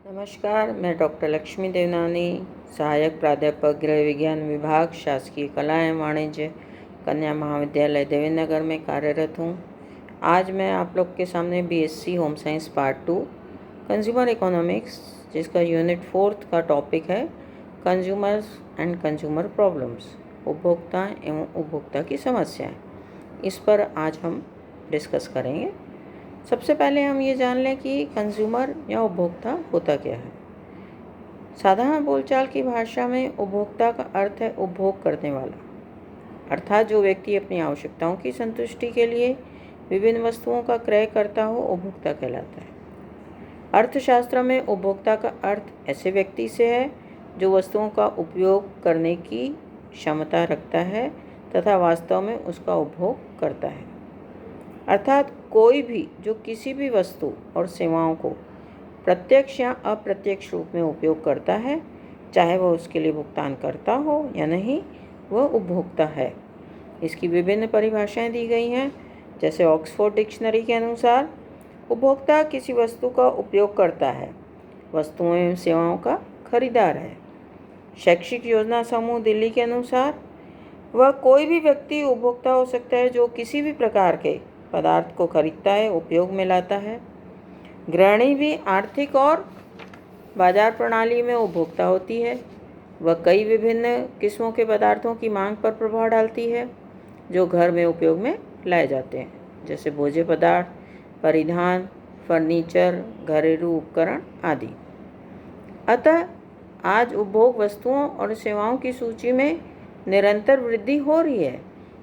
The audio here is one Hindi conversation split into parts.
नमस्कार, मैं डॉक्टर लक्ष्मी देवनानी, सहायक प्राध्यापक गृह विज्ञान विभाग, शासकीय कला एवं वाणिज्य, कन्या महाविद्यालय देवेंद्रनगर में कार्यरत हूँ। आज मैं आप लोग के सामने BSc home science part 2 consumer economics, जिसका यूनिट 4 का टॉपिक है कंज्यूमर्स एंड कंज्यूमर प्रॉब्लम्स, उपभोक्ता एवं उपभोक्ता की समस्याएं। इस पर आज हम डिस्कस करेंगे। सबसे पहले हम ये जान लें कि कंज्यूमर या उपभोक्ता होता क्या है। साधारण बोलचाल की भाषा में उपभोक्ता का अर्थ है उपभोग करने वाला, अर्थात जो व्यक्ति अपनी आवश्यकताओं की संतुष्टि के लिए विभिन्न वस्तुओं का क्रय करता हो, उपभोक्ता कहलाता है। अर्थशास्त्र में उपभोक्ता का अर्थ ऐसे व्यक्ति से है जो वस्तुओं का उपयोग करने की क्षमता रखता है तथा वास्तव में उसका उपभोग करता है। अर्थात कोई भी जो किसी भी वस्तु और सेवाओं को प्रत्यक्ष या अप्रत्यक्ष रूप में उपयोग करता है, चाहे वह उसके लिए भुगतान करता हो या नहीं, वह उपभोक्ता है। इसकी विभिन्न परिभाषाएं दी गई हैं, जैसे ऑक्सफोर्ड डिक्शनरी के अनुसार उपभोक्ता किसी वस्तु का उपयोग करता है, वस्तुओं एवं सेवाओं का खरीदार है। शैक्षिक योजना समूह दिल्ली के अनुसार वह कोई भी व्यक्ति उपभोक्ता हो सकता है जो किसी भी प्रकार के पदार्थ को खरीदता है, उपयोग में लाता है। गृहिणी भी आर्थिक और बाजार प्रणाली में उपभोक्ता होती है। वह कई विभिन्न किस्मों के पदार्थों की मांग पर प्रभाव डालती है जो घर में उपयोग में लाए जाते हैं, जैसे भोज्य पदार्थ, परिधान, फर्नीचर, घरेलू उपकरण आदि। अतः आज उपभोग वस्तुओं और सेवाओं की सूची में निरंतर वृद्धि हो रही है।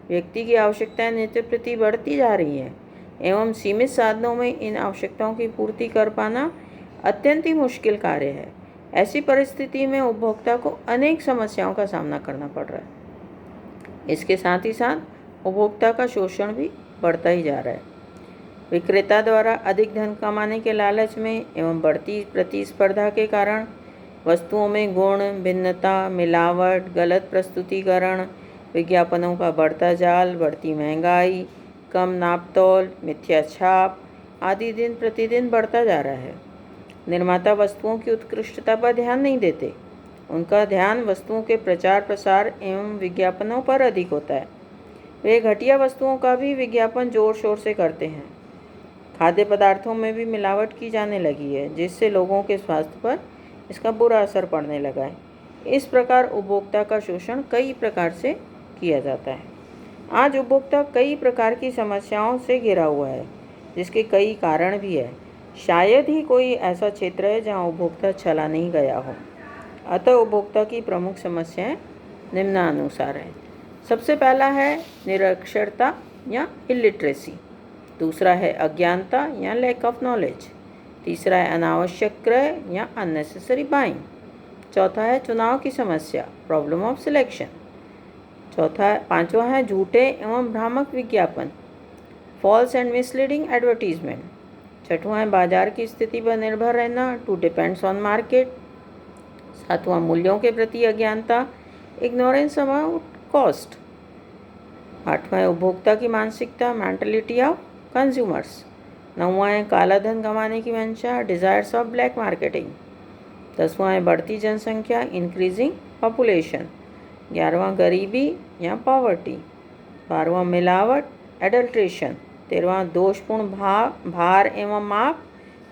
व्यक्ति की आवश्यकताएं नित्य प्रति बढ़ती जा रही हैं एवं सीमित साधनों में इन आवश्यकताओं की पूर्ति कर पाना अत्यंत ही मुश्किल कार्य है। ऐसी परिस्थिति में उपभोक्ता को अनेक समस्याओं का सामना करना पड़ रहा है। इसके साथ ही साथ उपभोक्ता का शोषण भी बढ़ता ही जा रहा है। विक्रेता द्वारा अधिक धन कमाने के लालच में एवं बढ़ती प्रतिस्पर्धा के कारण वस्तुओं में गुण भिन्नता, मिलावट, गलत प्रस्तुतिकरण, विज्ञापनों का बढ़ता जाल, बढ़ती महंगाई, कम नापतोल, मिथ्या छाप आदि दिन प्रतिदिन बढ़ता जा रहा है। निर्माता वस्तुओं की उत्कृष्टता पर ध्यान नहीं देते। उनका ध्यान वस्तुओं के प्रचार प्रसार एवं विज्ञापनों पर अधिक होता है। वे घटिया वस्तुओं का भी विज्ञापन जोर शोर से करते हैं। खाद्य पदार्थों में भी मिलावट की जाने लगी है, जिससे लोगों के स्वास्थ्य पर इसका बुरा असर पड़ने लगा है। इस प्रकार उपभोक्ता का शोषण कई प्रकार से किया जाता है। आज उपभोक्ता कई प्रकार की समस्याओं से घिरा हुआ है, जिसके कई कारण भी है। शायद ही कोई ऐसा क्षेत्र है जहां उपभोक्ता चला नहीं गया हो। अतः उपभोक्ता की प्रमुख समस्याएं निम्नानुसार हैं। सबसे पहला है निरक्षरता या इलिटरेसी, दूसरा है अज्ञानता या लैक ऑफ नॉलेज, तीसरा है अनावश्यक क्रय या अननेसेसरी बाइंग, चौथा है चुनाव की समस्या, प्रॉब्लम ऑफ सिलेक्शन, पांचवा है झूठे एवं भ्रामक विज्ञापन, फॉल्स एंड मिसलीडिंग एडवर्टीजमेंट, छठवां है बाजार की स्थिति पर निर्भर रहना, टू डिपेंड्स ऑन मार्केट, सातवां मूल्यों के प्रति अज्ञानता, इग्नोरेंस अबाउट कॉस्ट, आठवां है उपभोक्ता की मानसिकता, मेंटलिटी ऑफ कंज्यूमर्स, नौवां है काला धन कमाने की मंशा, डिज़ायर्स ऑफ ब्लैक मार्केटिंग, दसवां है बढ़ती जनसंख्या, इंक्रीजिंग पॉपुलेशन, 11वां गरीबी या पॉवर्टी, 12वां मिलावट, एडल्ट्रेशन, 13वां दोषपूर्ण भार एवं माप,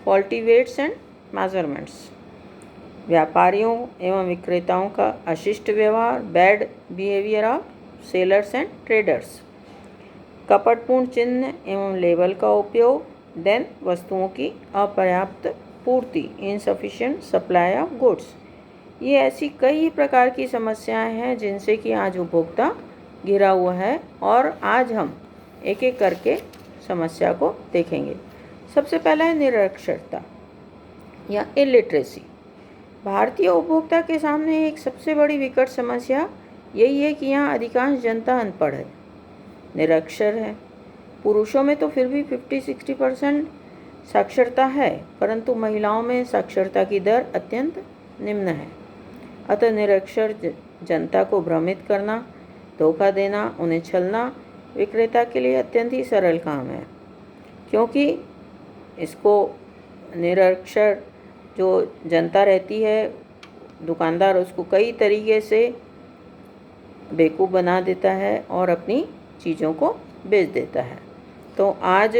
फॉल्टी वेट्स एंड मेजरमेंट्स, व्यापारियों एवं विक्रेताओं का अशिष्ट व्यवहार, bad behaviour of sellers and traders, कपटपूर्ण चिन्ह एवं लेबल का उपयोग, देन वस्तुओं की अपर्याप्त पूर्ति, इनसफिशिएंट सप्लाई ऑफ गुड्स। ये ऐसी कई प्रकार की समस्याएं हैं जिनसे कि आज उपभोक्ता घिरा हुआ है, और आज हम एक एक करके समस्या को देखेंगे। सबसे पहला है निरक्षरता या इलिटरेसी। भारतीय उपभोक्ता के सामने एक सबसे बड़ी विकट समस्या यही है कि यहाँ अधिकांश जनता अनपढ़ है, निरक्षर है। पुरुषों में तो फिर भी 50-60% साक्षरता है, परंतु महिलाओं में साक्षरता की दर अत्यंत निम्न है। अतः निरक्षर जनता को भ्रमित करना, धोखा देना, उन्हें छलना विक्रेता के लिए अत्यंत ही सरल काम है, क्योंकि इसको निरक्षर जो जनता रहती है, दुकानदार उसको कई तरीके से बेवकूफ़ बना देता है और अपनी चीज़ों को बेच देता है। तो आज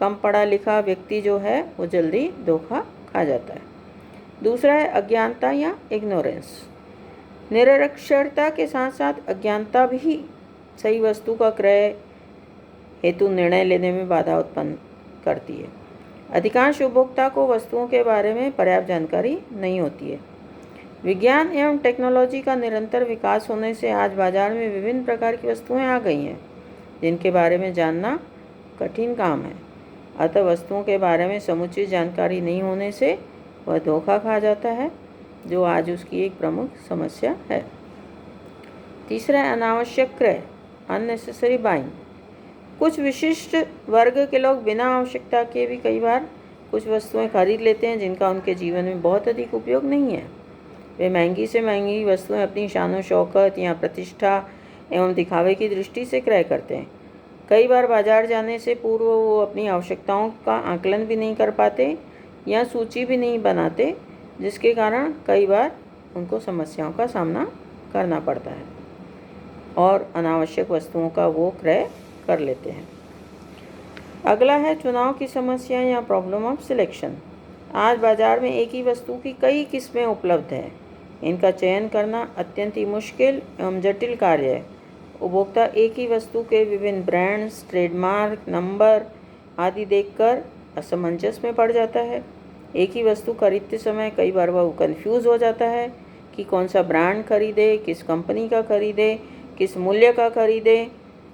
कम पढ़ा लिखा व्यक्ति जो है वो जल्दी धोखा खा जाता है। दूसरा है अज्ञानता या इग्नोरेंस। निरक्षरता के साथ साथ अज्ञानता भी सही वस्तु का क्रय हेतु निर्णय लेने में बाधा उत्पन्न करती है। अधिकांश उपभोक्ता को वस्तुओं के बारे में पर्याप्त जानकारी नहीं होती है। विज्ञान एवं टेक्नोलॉजी का निरंतर विकास होने से आज बाजार में विभिन्न प्रकार की वस्तुएं आ गई हैं जिनके बारे में जानना कठिन काम है। अतः वस्तुओं के बारे में समुचित जानकारी नहीं होने से वह धोखा खा जाता है, जो आज उसकी एक प्रमुख समस्या है। तीसरा है अनावश्यक क्रय, अननेसेसरी बाइंग। कुछ विशिष्ट वर्ग के लोग बिना आवश्यकता के भी कई बार कुछ वस्तुएं खरीद लेते हैं जिनका उनके जीवन में बहुत अधिक उपयोग नहीं है। वे महंगी से महंगी वस्तुएं अपनी शान शौकत या प्रतिष्ठा एवं दिखावे की दृष्टि से क्रय करते हैं। कई बार बाजार जाने से पूर्व वो अपनी आवश्यकताओं का आकलन भी नहीं कर पाते या सूची भी नहीं बनाते, जिसके कारण कई बार उनको समस्याओं का सामना करना पड़ता है और अनावश्यक वस्तुओं का वो क्रय कर लेते हैं। अगला है चुनाव की समस्या या प्रॉब्लम ऑफ सिलेक्शन। आज बाजार में एक ही वस्तु की कई किस्में उपलब्ध हैं। इनका चयन करना अत्यंत ही मुश्किल एवं जटिल कार्य है। उपभोक्ता एक ही वस्तु के विभिन्न ब्रांड्स, ट्रेडमार्क, नंबर आदि देखकर असमंजस में पड़ जाता है। एक ही वस्तु खरीदते समय कई बार वह कंफ्यूज हो जाता है कि कौन सा ब्रांड खरीदे, किस कंपनी का खरीदे, किस मूल्य का खरीदे।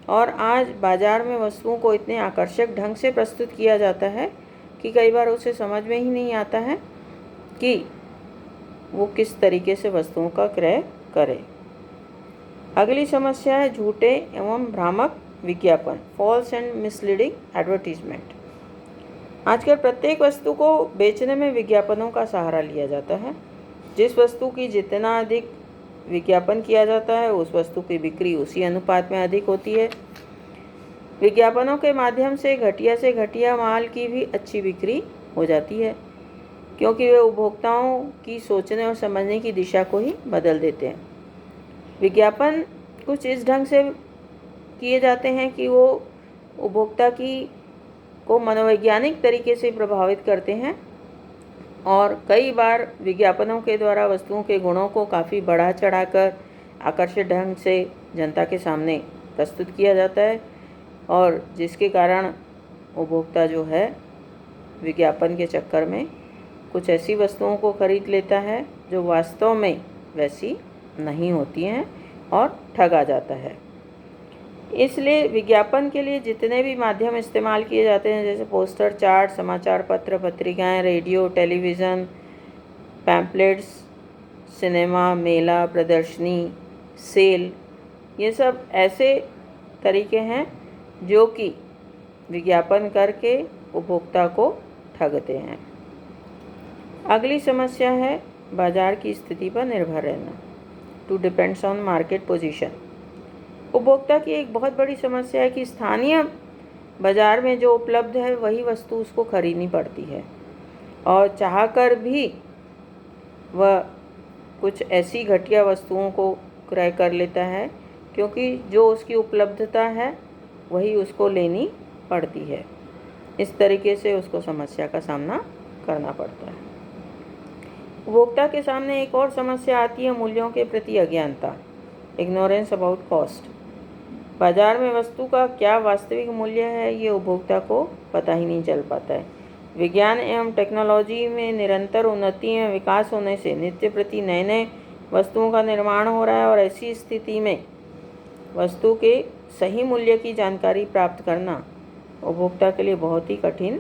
और आज बाजार में वस्तुओं को इतने आकर्षक ढंग से प्रस्तुत किया जाता है कि कई बार उसे समझ में ही नहीं आता है कि वो किस तरीके से वस्तुओं का क्रय करे। अगली समस्या है झूठे एवं भ्रामक विज्ञापन, फॉल्स एंड मिसलीडिंग एडवर्टीजमेंट। आजकल प्रत्येक वस्तु को बेचने में विज्ञापनों का सहारा लिया जाता है। जिस वस्तु की जितना अधिक विज्ञापन किया जाता है उस वस्तु की बिक्री उसी अनुपात में अधिक होती है। विज्ञापनों के माध्यम से घटिया माल की भी अच्छी बिक्री हो जाती है, क्योंकि वे उपभोक्ताओं की सोचने और समझने की दिशा को ही बदल देते हैं। विज्ञापन कुछ इस ढंग से किए जाते हैं कि वो उपभोक्ता को मनोवैज्ञानिक तरीके से प्रभावित करते हैं और कई बार विज्ञापनों के द्वारा वस्तुओं के गुणों को काफ़ी बढ़ा चढ़ाकर आकर्षक ढंग से जनता के सामने प्रस्तुत किया जाता है और जिसके कारण उपभोक्ता जो है विज्ञापन के चक्कर में कुछ ऐसी वस्तुओं को खरीद लेता है जो वास्तव में वैसी नहीं होती हैं और ठगा जाता है। इसलिए विज्ञापन के लिए जितने भी माध्यम इस्तेमाल किए जाते हैं, जैसे पोस्टर, चार्ट, समाचार पत्र, पत्रिकाएं, रेडियो, टेलीविज़न, पैम्पलेट्स, सिनेमा, मेला, प्रदर्शनी, सेल, ये सब ऐसे तरीके हैं जो कि विज्ञापन करके उपभोक्ता को ठगते हैं। अगली समस्या है बाजार की स्थिति पर निर्भर रहना, to depends on market position. उपभोक्ता की एक बहुत बड़ी समस्या है कि स्थानीय बाजार में जो उपलब्ध है वही वस्तु उसको खरीदनी पड़ती है और चाहकर भी वह कुछ ऐसी घटिया वस्तुओं को क्रय कर लेता है क्योंकि जो उसकी उपलब्धता है वही उसको लेनी पड़ती है। इस तरीके से उसको समस्या का सामना करना पड़ता है। उपभोक्ता के सामने एक और समस्या आती है मूल्यों के प्रति अज्ञानता, इग्नोरेंस अबाउट कॉस्ट। बाजार में वस्तु का क्या वास्तविक मूल्य है ये उपभोक्ता को पता ही नहीं चल पाता है। विज्ञान एवं टेक्नोलॉजी में निरंतर उन्नति एवं विकास होने से नित्य प्रति नए वस्तुओं का निर्माण हो रहा है और ऐसी स्थिति में वस्तु के सही मूल्य की जानकारी प्राप्त करना उपभोक्ता के लिए बहुत ही कठिन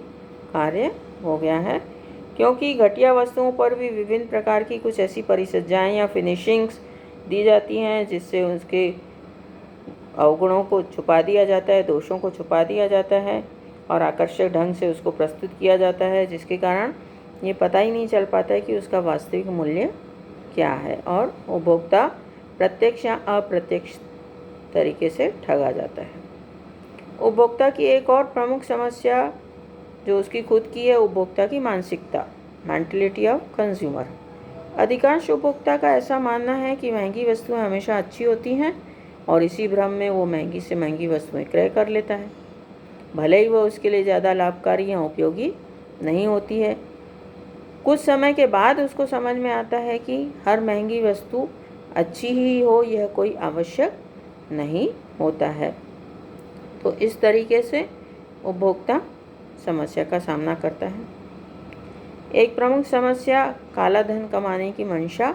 कार्य हो गया है, क्योंकि घटिया वस्तुओं पर भी विभिन्न प्रकार की कुछ ऐसी परिसज्जाएं या फिनिशिंग्स दी जाती हैं जिससे उसके अवगुणों को छुपा दिया जाता है, दोषों को छुपा दिया जाता है और आकर्षक ढंग से उसको प्रस्तुत किया जाता है, जिसके कारण ये पता ही नहीं चल पाता है कि उसका वास्तविक मूल्य क्या है और उपभोक्ता प्रत्यक्ष या अप्रत्यक्ष तरीके से ठगा जाता है। उपभोक्ता की एक और प्रमुख समस्या जो उसकी खुद की है, उपभोक्ता की मानसिकता, मेंटलिटी ऑफ कंज्यूमर। अधिकांश उपभोक्ता का ऐसा मानना है कि महंगी वस्तुएं हमेशा अच्छी होती हैं और इसी भ्रम में वो महंगी से महंगी वस्तुएं क्रय कर लेता है, भले ही वह उसके लिए ज़्यादा लाभकारी या उपयोगी नहीं होती है। कुछ समय के बाद उसको समझ में आता है कि हर महंगी वस्तु अच्छी ही हो यह कोई आवश्यक नहीं होता है। तो इस तरीके से उपभोक्ता समस्या का सामना करता है। एक प्रमुख समस्या काला धन कमाने की मंशा,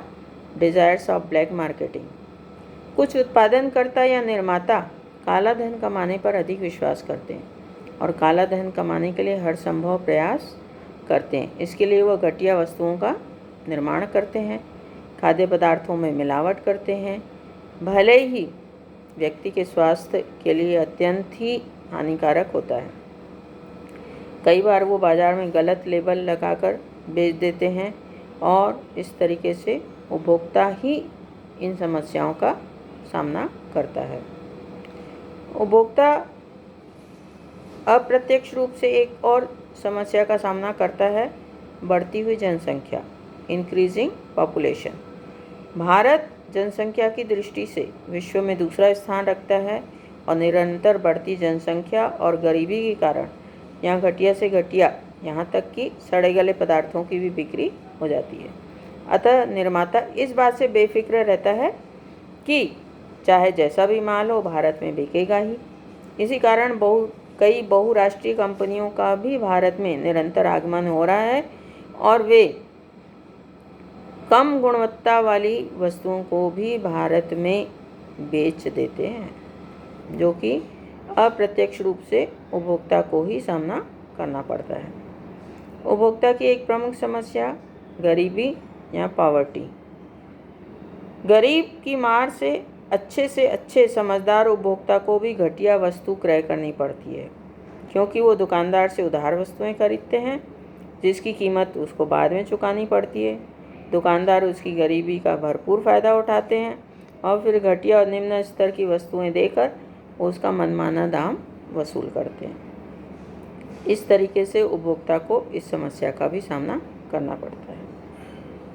डिजायर्स ऑफ ब्लैक मार्केटिंग। कुछ उत्पादनकर्ता या निर्माता काला धन कमाने पर अधिक विश्वास करते हैं और काला धन कमाने के लिए हर संभव प्रयास करते हैं। इसके लिए वह घटिया वस्तुओं का निर्माण करते हैं, खाद्य पदार्थों में मिलावट करते हैं, भले ही व्यक्ति के स्वास्थ्य के लिए अत्यंत ही हानिकारक होता है। कई बार वो बाज़ार में गलत लेबल लगाकर बेच देते हैं और इस तरीके से उपभोक्ता ही इन समस्याओं का सामना करता है। उपभोक्ता अप्रत्यक्ष रूप से एक और समस्या का सामना करता है, बढ़ती हुई जनसंख्या, इंक्रीजिंग पॉपुलेशन। भारत जनसंख्या की दृष्टि से विश्व में दूसरा स्थान रखता है और निरंतर बढ़ती जनसंख्या और गरीबी के कारण यहाँ घटिया से घटिया, यहाँ तक कि सड़े गले पदार्थों की भी बिक्री हो जाती है। अतः निर्माता इस बात से बेफिक्र रहता है कि चाहे जैसा भी माल हो भारत में बिकेगा ही। इसी कारण कई बहुराष्ट्रीय कंपनियों का भी भारत में निरंतर आगमन हो रहा है और वे कम गुणवत्ता वाली वस्तुओं को भी भारत में बेच देते हैं, जो कि अप्रत्यक्ष रूप से उपभोक्ता को ही सामना करना पड़ता है। उपभोक्ता की एक प्रमुख समस्या गरीबी या पॉवर्टी। गरीब की मार से अच्छे समझदार उपभोक्ता को भी घटिया वस्तु क्रय करनी पड़ती है, क्योंकि वो दुकानदार से उधार वस्तुएं खरीदते हैं जिसकी कीमत उसको बाद में चुकानी पड़ती है। दुकानदार उसकी गरीबी का भरपूर फ़ायदा उठाते हैं और फिर घटिया और निम्न स्तर की वस्तुएं देकर उसका मनमाना दाम वसूल करते हैं। इस तरीके से उपभोक्ता को इस समस्या का भी सामना करना पड़ता है।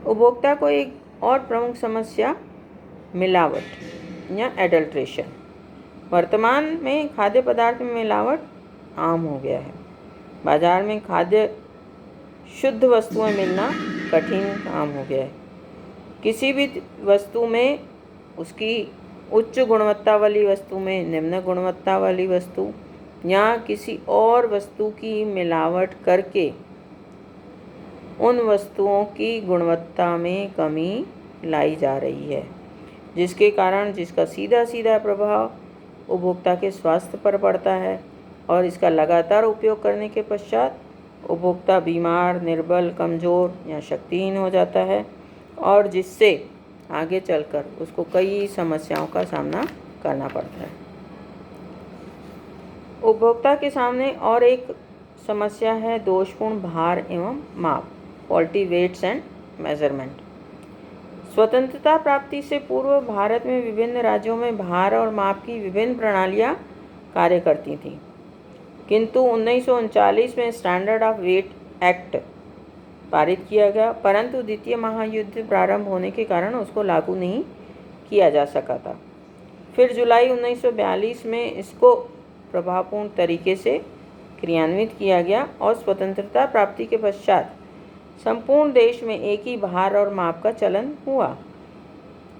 उपभोक्ता को एक और प्रमुख समस्या मिलावट या एडल्ट्रेशन। वर्तमान में खाद्य पदार्थ में मिलावट आम हो गया है। बाजार में खाद्य शुद्ध वस्तुएं मिलना कठिन काम हो गया है। किसी भी वस्तु में उसकी उच्च गुणवत्ता वाली वस्तु में निम्न गुणवत्ता वाली वस्तु या किसी और वस्तु की मिलावट करके उन वस्तुओं की गुणवत्ता में कमी लाई जा रही है, जिसका सीधा प्रभाव उपभोक्ता के स्वास्थ्य पर पड़ता है और इसका लगातार उपयोग करने के पश्चात उपभोक्ता बीमार, निर्बल, कमज़ोर या शक्तिहीन हो जाता है और जिससे आगे चलकर उसको कई समस्याओं का सामना करना पड़ता है। उपभोक्ता के सामने और एक समस्या है दोषपूर्ण भार एवं माप, फॉल्टी वेट्स एंड मेजरमेंट। स्वतंत्रता प्राप्ति से पूर्व भारत में विभिन्न राज्यों में भार और माप की विभिन्न प्रणालियां कार्य करती थीं, किंतु 1939 में स्टैंडर्ड ऑफ वेट एक्ट पारित किया गया, परंतु द्वितीय महायुद्ध प्रारंभ होने के कारण उसको लागू नहीं किया जा सका था। फिर जुलाई 1942 में इसको प्रभावपूर्ण तरीके से क्रियान्वित किया गया और स्वतंत्रता प्राप्ति के पश्चात संपूर्ण देश में एक ही भार और माप का चलन हुआ।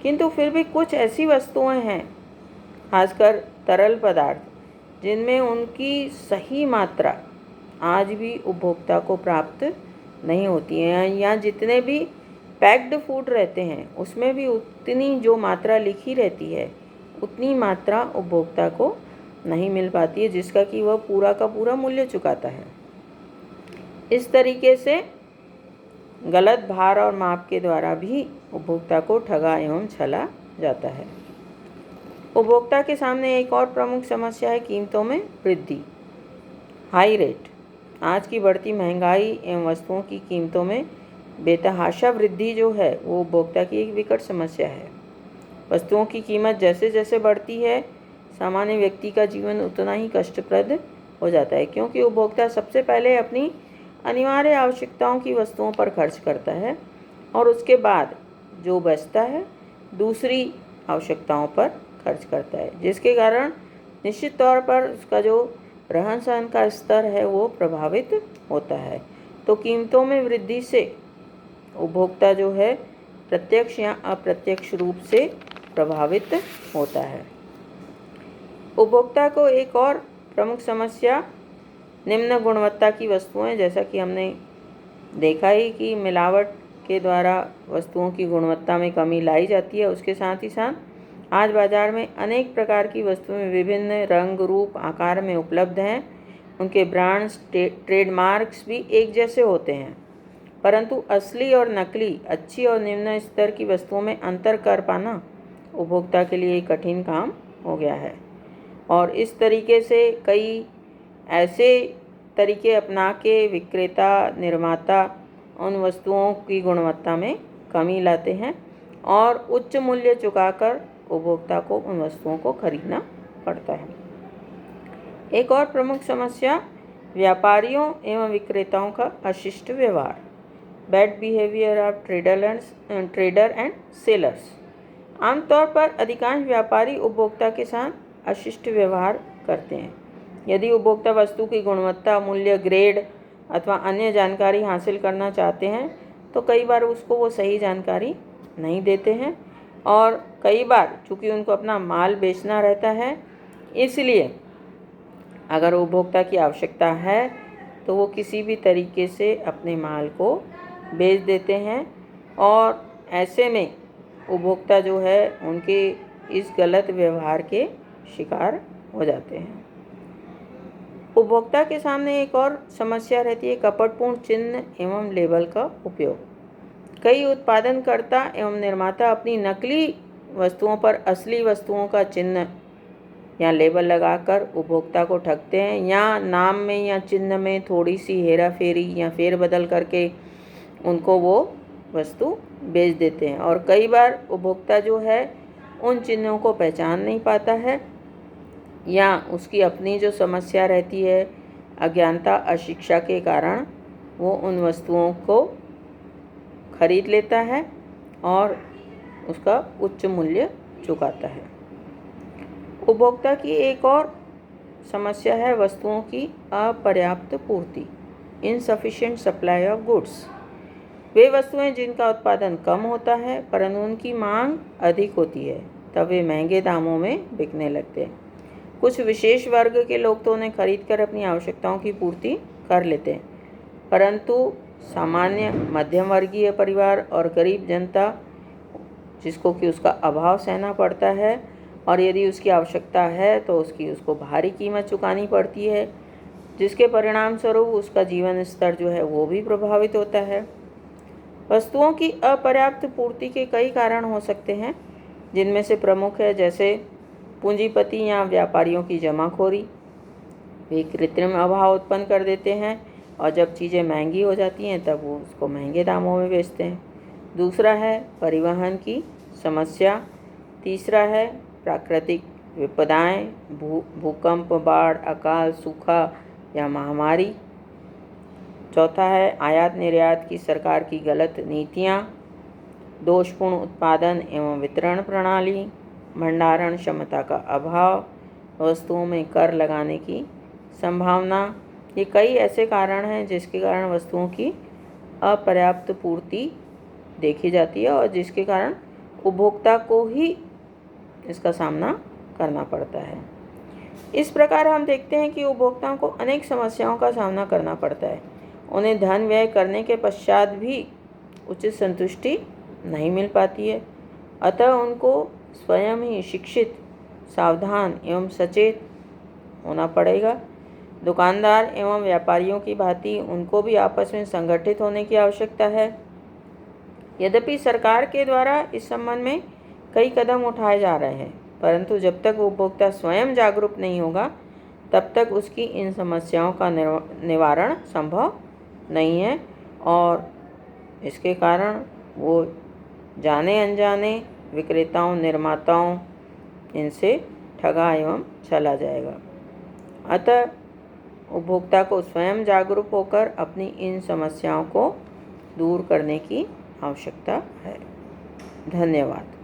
किंतु फिर भी कुछ ऐसी वस्तुएं हैं, खासकर तरल पदार्थ, जिनमें उनकी सही मात्रा आज भी उपभोक्ता को प्राप्त नहीं होती है, या जितने भी पैक्ड फूड रहते हैं उसमें भी उतनी जो मात्रा लिखी रहती है उतनी मात्रा उपभोक्ता को नहीं मिल पाती है, जिसका कि वह पूरा का पूरा मूल्य चुकाता है। इस तरीके से गलत भार और माप के द्वारा भी उपभोक्ता को ठगा एवं छला जाता है। उपभोक्ता के सामने एक और प्रमुख समस्या है कीमतों में वृद्धि, हाई रेट। आज की बढ़ती महंगाई एवं वस्तुओं की कीमतों में बेतहाशा वृद्धि जो है वो उपभोक्ता की एक विकट समस्या है। वस्तुओं की कीमत जैसे जैसे बढ़ती है, सामान्य व्यक्ति का जीवन उतना ही कष्टप्रद हो जाता है, क्योंकि उपभोक्ता सबसे पहले अपनी अनिवार्य आवश्यकताओं की वस्तुओं पर खर्च करता है और उसके बाद जो बचता है दूसरी आवश्यकताओं पर खर्च करता है, जिसके कारण निश्चित तौर पर उसका जो रहन सहन का स्तर है वो प्रभावित होता है। तो कीमतों में वृद्धि से उपभोक्ता जो है प्रत्यक्ष या अप्रत्यक्ष रूप से प्रभावित होता है। उपभोक्ता को एक और प्रमुख समस्या निम्न गुणवत्ता की वस्तुएं, जैसा कि हमने देखा ही कि मिलावट के द्वारा वस्तुओं की गुणवत्ता में कमी लाई जाती है। उसके साथ ही साथ आज बाजार में अनेक प्रकार की वस्तुएं विभिन्न रंग, रूप, आकार में उपलब्ध हैं। उनके ब्रांड्स, ट्रेडमार्क्स भी एक जैसे होते हैं, परंतु असली और नकली, अच्छी और निम्न स्तर की वस्तुओं में अंतर कर पाना उपभोक्ता के लिए एक कठिन काम हो गया है। और इस तरीके से कई ऐसे तरीके अपना के विक्रेता, निर्माता उन वस्तुओं की गुणवत्ता में कमी लाते हैं और उच्च मूल्य चुकाकर उपभोक्ता को उन वस्तुओं को खरीदना पड़ता है। एक और प्रमुख समस्या व्यापारियों एवं विक्रेताओं का अशिष्ट व्यवहार, bad behaviour of trader and sellers. आमतौर पर अधिकांश व्यापारी उपभोक्ता के साथ अशिष्ट व्यवहार करते हैं। यदि उपभोक्ता वस्तु की गुणवत्ता, मूल्य, ग्रेड अथवा अन्य जानकारी हासिल करना चाहते हैं तो कई बार उसको वो सही जानकारी नहीं देते हैं और कई बार चूँकि उनको अपना माल बेचना रहता है, इसलिए अगर उपभोक्ता की आवश्यकता है तो वो किसी भी तरीके से अपने माल को बेच देते हैं और ऐसे में उपभोक्ता जो है उनके इस गलत व्यवहार के शिकार हो जाते हैं। उपभोक्ता के सामने एक और समस्या रहती है कपटपूर्ण चिन्ह एवं लेबल का उपयोग। कई उत्पादनकर्ता एवं निर्माता अपनी नकली वस्तुओं पर असली वस्तुओं का चिन्ह या लेबल लगाकर उपभोक्ता को ठगते हैं या नाम में या चिन्ह में थोड़ी सी हेरा फेरी या फेरबदल करके उनको वो वस्तु बेच देते हैं। और कई बार उपभोक्ता जो है उन चिन्हों को पहचान नहीं पाता है या उसकी अपनी जो समस्या रहती है अज्ञानता, अशिक्षा के कारण वो उन वस्तुओं को खरीद लेता है और उसका उच्च मूल्य चुकाता है। उपभोक्ता की एक और समस्या है वस्तुओं की अपर्याप्त पूर्ति, इनसफिशिएंट सप्लाई ऑफ गुड्स। वे वस्तुएं जिनका उत्पादन कम होता है परंतु उनकी मांग अधिक होती है, तब वे महंगे दामों में बिकने लगते हैं। कुछ विशेष वर्ग के लोग तो उन्हें खरीदकर अपनी आवश्यकताओं की पूर्ति कर लेते हैं, परंतु सामान्य मध्यम वर्गीय परिवार और गरीब जनता जिसको कि उसका अभाव सहना पड़ता है और यदि उसकी आवश्यकता है तो उसको भारी कीमत चुकानी पड़ती है, जिसके परिणाम स्वरूप उसका जीवन स्तर जो है वो भी प्रभावित होता है। वस्तुओं की अपर्याप्त पूर्ति के कई कारण हो सकते हैं, जिनमें से प्रमुख है जैसे पूंजीपति या व्यापारियों की जमाखोरी। वे कृत्रिम अभाव उत्पन्न कर देते हैं और जब चीज़ें महंगी हो जाती हैं तब वो उसको महंगे दामों में बेचते हैं। दूसरा है परिवहन की समस्या। तीसरा है प्राकृतिक विपदाएं, भूकंप, बाढ़, अकाल, सूखा या महामारी। चौथा है आयात निर्यात की सरकार की गलत नीतियाँ, दोषपूर्ण उत्पादन एवं वितरण प्रणाली, भंडारण क्षमता का अभाव, वस्तुओं में कर लगाने की संभावना। ये कई ऐसे कारण हैं जिसके कारण वस्तुओं की अपर्याप्त पूर्ति देखी जाती है और जिसके कारण उपभोक्ता को ही इसका सामना करना पड़ता है। इस प्रकार हम देखते हैं कि उपभोक्ताओं को अनेक समस्याओं का सामना करना पड़ता है। उन्हें धन व्यय करने के पश्चात भी उचित संतुष्टि नहीं मिल पाती है, अतः उनको स्वयं ही शिक्षित, सावधान एवं सचेत होना पड़ेगा। दुकानदार एवं व्यापारियों की भांति उनको भी आपस में संगठित होने की आवश्यकता है। यद्यपि सरकार के द्वारा इस संबंध में कई कदम उठाए जा रहे हैं, परंतु जब तक उपभोक्ता स्वयं जागरूक नहीं होगा तब तक उसकी इन समस्याओं का निवारण संभव नहीं है और इसके कारण वो जाने अनजाने विक्रेताओं, निर्माताओं इनसे ठगा एवं चला जाएगा। अतः उपभोक्ता को स्वयं जागरूक होकर अपनी इन समस्याओं को दूर करने की आवश्यकता है। धन्यवाद।